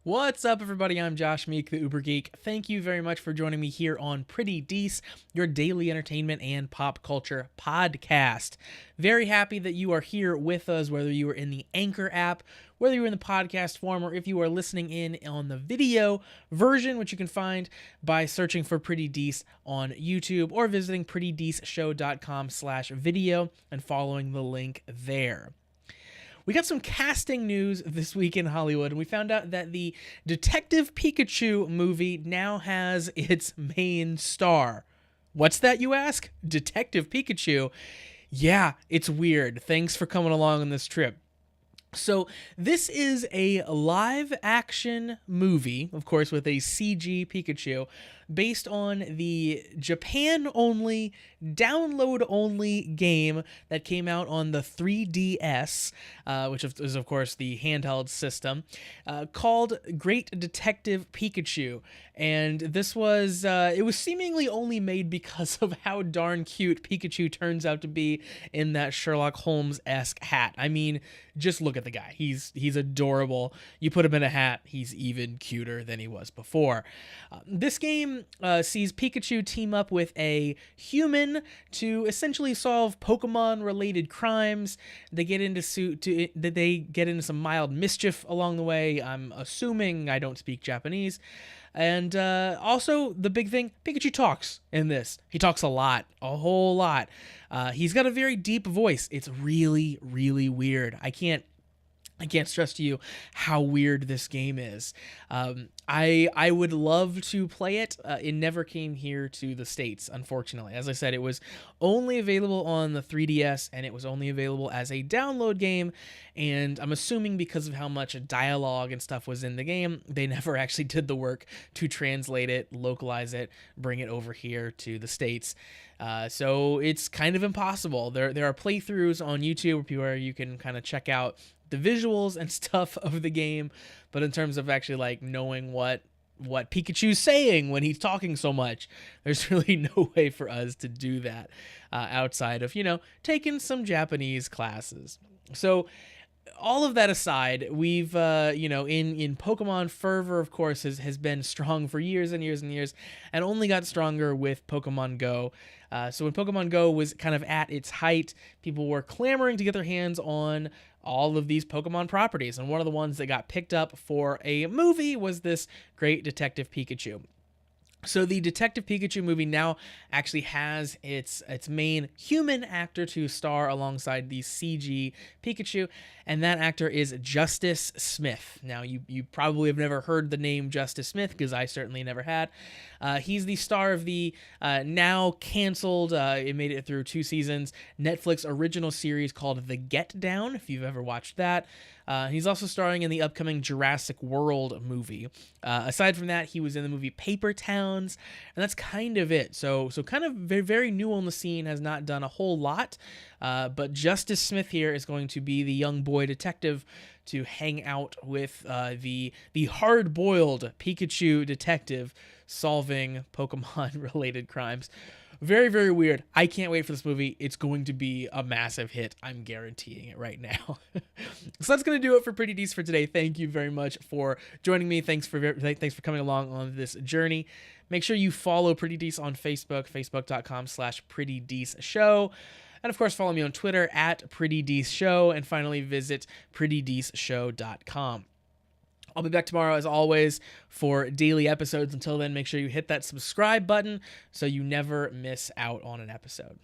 What's up, everybody? I'm Josh Meek, the Uber Geek. Thank you very much for joining me here on Pretty Dece, your daily entertainment and pop culture podcast. Very happy that you are here with us, whether you are in the Anchor app, whether you're in the podcast form, or if you are listening in on the video version, which you can find by searching for Pretty Dece on YouTube or visiting prettydeceshow.com/video and following the link there. We got some casting news this week in Hollywood, and we found out that the Detective Pikachu movie now has its main star. What's that, you ask? Detective Pikachu? Yeah, it's weird. Thanks for coming along on this trip. So this is a live-action movie, of course, with a CG Pikachu, based on the Japan-only, download-only game that came out on the 3DS, which is, of course, the handheld system, called Great Detective Pikachu. And this was, it was seemingly only made because of how darn cute Pikachu turns out to be in that Sherlock Holmes-esque hat. I mean, just look at the guy. He's adorable. You put him in a hat, he's even cuter than he was before. This game sees Pikachu team up with a human to essentially solve Pokemon-related crimes. They get into some mild mischief along the way. I'm assuming, I don't speak Japanese. And also, the big thing, Pikachu talks in this. He talks a lot, a whole lot. He's got a very deep voice. It's really, really weird. I can't stress to you how weird this game is. I would love to play it. It never came here to the States, unfortunately. As I said, it was only available on the 3DS, and it was only available as a download game, and I'm assuming because of how much dialogue and stuff was in the game, they never actually did the work to translate it, localize it, bring it over here to the States. So it's kind of impossible. There are playthroughs on YouTube where you can kind of check out the visuals and stuff of the game, but in terms of actually like knowing what Pikachu's saying when he's talking so much, there's really no way for us to do that outside of, taking some Japanese classes. So all of that aside, we've, in Pokemon, fervor, of course, has been strong for years and years and years, and only got stronger with Pokemon Go. So when Pokemon Go was kind of at its height, people were clamoring to get their hands on all of these Pokemon properties, and one of the ones that got picked up for a movie was this Great Detective Pikachu. So the Detective Pikachu movie now actually has its main human actor to star alongside the CG Pikachu, and that actor is Justice Smith. Now, you probably have never heard the name Justice Smith, because I certainly never had. He's the star of the now canceled, it made it through 2 seasons, Netflix original series called The Get Down, if you've ever watched that. He's also starring in the upcoming Jurassic World movie. Aside from that, he was in the movie Paper Towns, and that's kind of it. So kind of very, very new on the scene, has not done a whole lot. But Justice Smith here is going to be the young boy detective to hang out with the hard-boiled Pikachu detective solving Pokemon-related crimes. Very, very weird. I can't wait for this movie. It's going to be a massive hit. I'm guaranteeing it right now. So that's going to do it for Pretty Dece for today. Thank you very much for joining me. Thanks for coming along on this journey. Make sure you follow Pretty Dece on Facebook, facebook.com/PrettyDeceShow. And of course, follow me on Twitter @PrettyDeceShow. And finally, visit prettydeceshow.com. I'll be back tomorrow, as always, for daily episodes. Until then, make sure you hit that subscribe button so you never miss out on an episode.